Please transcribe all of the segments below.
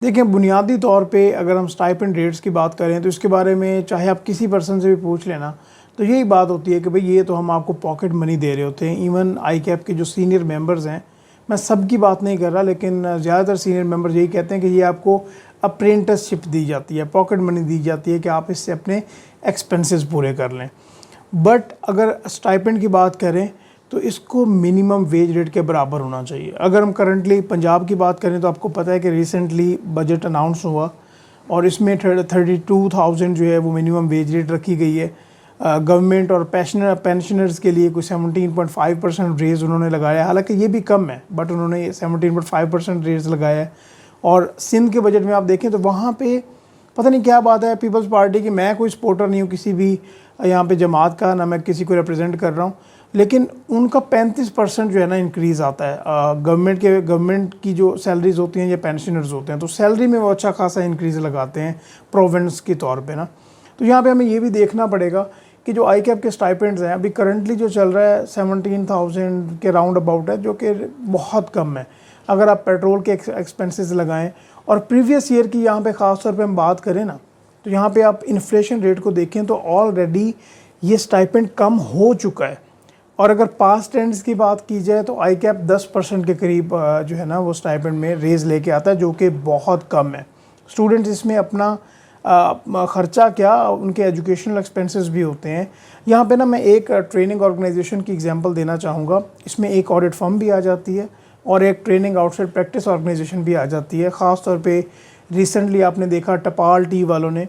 देखिए, बुनियादी तौर पे अगर हम स्टाइपेंड रेट्स की बात करें तो इसके बारे में चाहे आप किसी पर्सन से भी पूछ लेना, तो यही बात होती है कि भाई ये तो हम आपको पॉकेट मनी दे रहे होते हैं। इवन आई कैप के जो सीनियर मेंबर्स हैं, मैं सबकी बात नहीं कर रहा, लेकिन ज़्यादातर सीनियर मेंबर्स यही कहते हैं कि ये आपको अप्रेंटिसशिप दी जाती है, पॉकेट मनी दी जाती है कि आप इससे अपने एक्सपेंसेस पूरे कर लें। बट अगर स्टाइपेंड की बात करें तो इसको मिनिमम वेज रेट के बराबर होना चाहिए। अगर हम करंटली पंजाब की बात करें तो आपको पता है कि रिसेंटली बजट अनाउंस हुआ और इसमें 32,000 जो है वो मिनिमम वेज रेट रखी गई है। गवर्नमेंट और पेंशनर्स के लिए कोई 17.5% रेज़ उन्होंने लगाया है। हालांकि ये भी कम है, बट उन्होंने 17.5% रेज़ लगाया है। और सिंध के बजट में आप देखें तो वहाँ पे पता नहीं क्या बात है, पीपल्स पार्टी की, मैं कोई सपोर्टर नहीं हूँ किसी भी यहाँ पे जमात का, ना मैं किसी को रिप्रेजेंट कर रहा हूँ, लेकिन उनका 35% जो है ना इंक्रीज़ आता है। गवर्नमेंट की जो सैलरीज होती हैं या पेंशनर्स होते हैं तो सैलरी में वो अच्छा खासा इंक्रीज़ लगाते हैं प्रोविंस के तौर पे ना। तो यहाँ पे हमें ये भी देखना पड़ेगा कि जो आई कैप के स्टाइपेंड्स हैं अभी करंटली जो चल रहा है 17,000 के राउंड अबाउट है, जो कि बहुत कम है अगर आप पेट्रोल के एक्सपेंसेस लगाएं। और प्रीवियस ईयर की यहाँ पे ख़ास तौर पे हम बात करें ना, तो यहाँ पे आप इन्फ्लेशन रेट को देखें तो ऑलरेडी ये स्टाइपेंड कम हो चुका है। और अगर पास्ट ट्रेंड्स की बात की जाए तो आई कैप 10% के करीब जो है ना वो स्टाइपेंड में रेज़ लेके आता है, जो कि बहुत कम है। स्टूडेंट्स इसमें अपना ख़र्चा क्या, उनके एजुकेशनल एक्सपेंसेस भी होते हैं। यहाँ पे ना मैं एक ट्रेनिंग ऑर्गेनाइजेशन की एग्जांपल देना चाहूँगा। इसमें एक ऑडिट फर्म भी आ जाती है और एक ट्रेनिंग आउटसाइड प्रैक्टिस ऑर्गेनाइजेशन भी आ जाती है। ख़ास तौर पे रिसेंटली आपने देखा टपाल टी वालों ने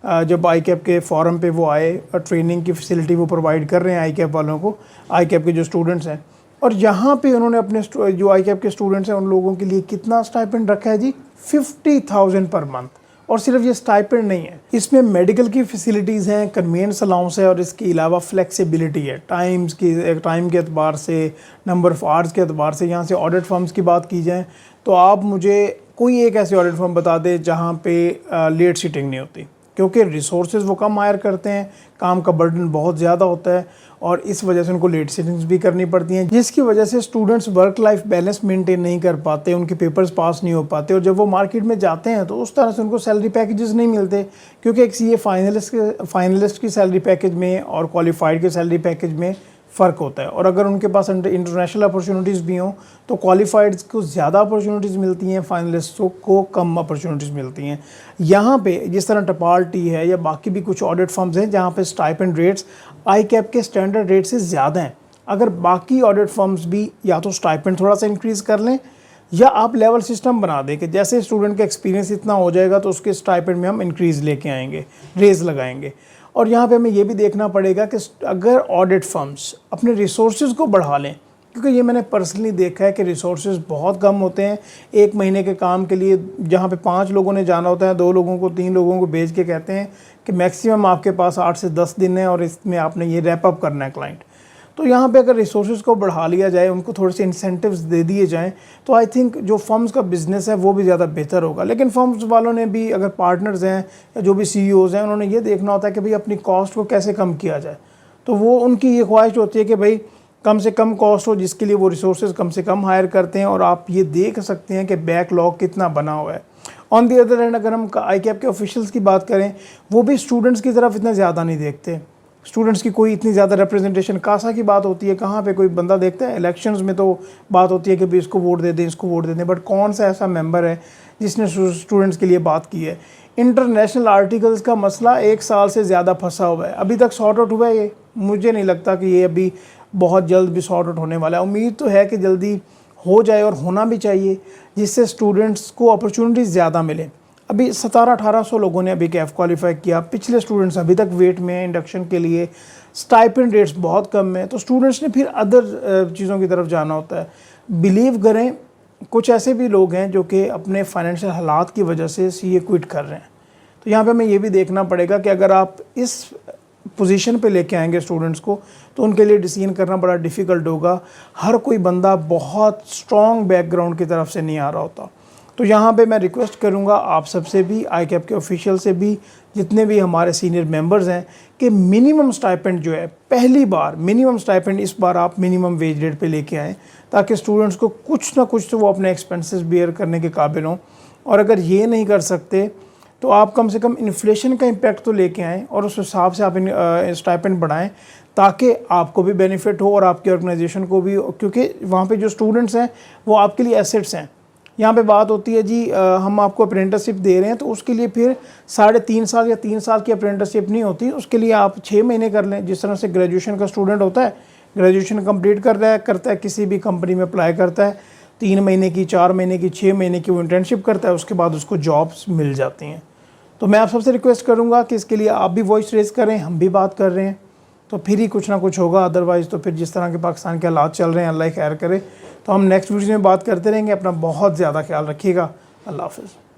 जब आई कैप के फॉरम पे वो आए, ट्रेनिंग की फैसिलिटी वो प्रोवाइड कर रहे हैं आई कैप वालों को, आई कैप के जो स्टूडेंट्स हैं। और यहाँ पे उन्होंने अपने जो आई कैप के स्टूडेंट्स हैं उन लोगों के लिए कितना स्टाइपेंड रखा है जी, 50,000 पर मंथ। और सिर्फ ये स्टाइपेंड नहीं है, इसमें मेडिकल की फैसिलिटीज़ हैं, कन्वीनियंस अलाउंस है और इसके अलावा फ्लेक्सिबिलिटी है टाइम के एतबार से, नंबर ऑफ़ आवर्स के एतबार से। यहाँ से ऑडिट फर्म्स की बात की जाए तो आप मुझे कोई एक ऐसी ऑडिट फर्म बता दें जहाँ पे लेट सीटिंग नहीं होती, क्योंकि रिसोर्सेज वो कम हायर करते हैं, काम का बर्डन बहुत ज़्यादा होता है और इस वजह से उनको लेट सीटिंग्स भी करनी पड़ती हैं, जिसकी वजह से students work life balance maintain नहीं कर पाते, उनके पेपर्स पास नहीं हो पाते। और जब वो मार्केट में जाते हैं तो उस तरह से उनको सैलरी पैकेजेस नहीं मिलते, क्योंकि एक सी ए फाइनलिस्ट की सैलरी पैकेज में और क्वालिफाइड के सैलरी पैकेज में फ़र्क होता है। और अगर उनके पास इंटरनेशनल अपॉर्चुनिटीज़ भी हों तो क्वालिफाइड को ज़्यादा अपॉर्चुनिटीज़ मिलती हैं, फाइनलिस्टों को कम अपॉर्चुनिटीज़ मिलती हैं। यहाँ पे जिस तरह टपाल टी है या बाकी भी कुछ ऑडिट फर्म्स हैं जहाँ पे स्टाइपेंड रेट्स आई कैप के स्टैंडर्ड रेट से ज़्यादा हैं। अगर बाकी ऑडिट फर्म्स भी या तो स्टाइपेंड थोड़ा सा इंक्रीज़ कर लें या आप लेवल सिस्टम बना दें कि जैसे स्टूडेंट का एक्सपीरियंस इतना हो जाएगा तो उसके स्टाइपेंड में हम इंक्रीज़ लेके आएंगे, रेज़ लगाएंगे। और यहाँ पे हमें ये भी देखना पड़ेगा कि अगर ऑडिट फर्म्स अपने रिसोर्सेज को बढ़ा लें, क्योंकि ये मैंने पर्सनली देखा है कि रिसोर्सेज बहुत कम होते हैं एक महीने के काम के लिए। जहाँ पे 5 लोगों ने जाना होता है, 2 लोगों को 3 लोगों को भेज के कहते हैं कि मैक्सिमम आपके पास 8 से 10 दिन है और इसमें आपने ये रैप अप करना है क्लाइंट। तो यहाँ पे अगर रिसोर्सेज को बढ़ा लिया जाए, उनको थोड़े से इंसेंटिव्स दे दिए जाएं, तो आई थिंक जो फर्म्स का बिज़नेस है वो भी ज़्यादा बेहतर होगा। लेकिन फर्म्स वालों ने भी, अगर पार्टनर्स हैं या जो भी सीईओज़ हैं, उन्होंने ये देखना होता है कि भाई अपनी कॉस्ट को कैसे कम किया जाए। तो वो उनकी ये ख्वाहिश होती है कि भाई कम से कम कॉस्ट हो, जिसके लिए वो रिसोर्सेज कम से कम हायर करते हैं। और आप ये देख सकते हैं कि बैकलॉग कितना बना हुआ है। ऑन दी अदर हैंड अगर हम आई कैप के ऑफिशियल्स की बात करें, वो भी स्टूडेंट्स की तरफ इतना ज़्यादा नहीं देखते। स्टूडेंट्स की कोई इतनी ज़्यादा रिप्रेजेंटेशन, कासा की बात होती है, कहाँ पे कोई बंदा देखता है? इलेक्शंस में तो बात होती है कि भाई इसको वोट दे दें, इसको वोट दे दें, बट कौन सा ऐसा मेंबर है जिसने स्टूडेंट्स के लिए बात की है? इंटरनेशनल आर्टिकल्स का मसला 1 साल से ज़्यादा फंसा हुआ है, अभी तक सॉर्ट आउट हुआ है? ये मुझे नहीं लगता कि ये अभी बहुत जल्द भी सॉर्ट आउट होने वाला है। उम्मीद तो है कि जल्दी हो जाए और होना भी चाहिए, जिससे स्टूडेंट्स को अपॉर्चुनिटीज़ ज़्यादा मिलें। अभी 1700-1800 लोगों ने अभी कैफ क्वालिफाई किया, पिछले स्टूडेंट्स अभी तक वेट में हैं इंडक्शन के लिए, स्टाइपेंड रेट्स बहुत कम है, तो स्टूडेंट्स ने फिर अदर चीज़ों की तरफ जाना होता है। बिलीव करें, कुछ ऐसे भी लोग हैं जो कि अपने फाइनेंशियल हालात की वजह से सीए क्विट कर रहे हैं। तो यहाँ पे हमें ये भी देखना पड़ेगा कि अगर आप इस पोजीशन पे लेके आएंगे स्टूडेंट्स को, तो उनके लिए डिसीजन करना बड़ा डिफ़िकल्ट होगा। हर कोई बंदा बहुत स्ट्रॉन्ग बैकग्राउंड की तरफ से नहीं आ रहा होता। तो यहाँ पे मैं रिक्वेस्ट करूँगा आप सबसे भी, आई कैप के ऑफिशियल से भी, जितने भी हमारे सीनियर मेंबर्स हैं, कि मिनिमम स्टाइपेंड जो है, पहली बार मिनिमम स्टाइपेंड इस बार आप मिनिमम वेज रेट पे लेके आएँ, ताकि स्टूडेंट्स को कुछ ना कुछ तो वो अपने एक्सपेंसेस बियर करने के काबिल हों। और अगर ये नहीं कर सकते तो आप कम से कम इन्फ्लेशन का इम्पैक्ट तो लेके आएँ और उस हिसाब से आप स्टाइपेंड बढ़ाएं ताकि आपको भी बेनिफिट हो और आपकी ऑर्गेनाइजेशन को भी, क्योंकि वहाँ पे जो स्टूडेंट्स हैं वो आपके लिए एसेट्स हैं। यहाँ पे बात होती है जी हम आपको अप्रेंटिसशिप दे रहे हैं तो उसके लिए फिर 3.5 साल या 3 साल की अप्रेंटिसशिप नहीं होती, उसके लिए आप 6 महीने कर लें। जिस तरह से ग्रेजुएशन का स्टूडेंट होता है, ग्रेजुएशन कंप्लीट करता है किसी भी कंपनी में अप्लाई करता है, 3 महीने की, 4 महीने की, 6 महीने की वो इंटर्नशिप करता है, उसके बाद उसको जॉब्स मिल जाती हैं। तो मैं आप सबसे रिक्वेस्ट करूँगा कि इसके लिए आप भी वॉइस रेज करें, हम भी बात कर रहे हैं, तो फिर ही कुछ ना कुछ होगा। अदरवाइज़ तो फिर जिस तरह के पाकिस्तान के हालात चल रहे हैं, अल्लाह खैर करे। तो हम नेक्स्ट वीडियो में बात करते रहेंगे। अपना बहुत ज़्यादा ख्याल रखिएगा। अल्लाह हाफ़िज़।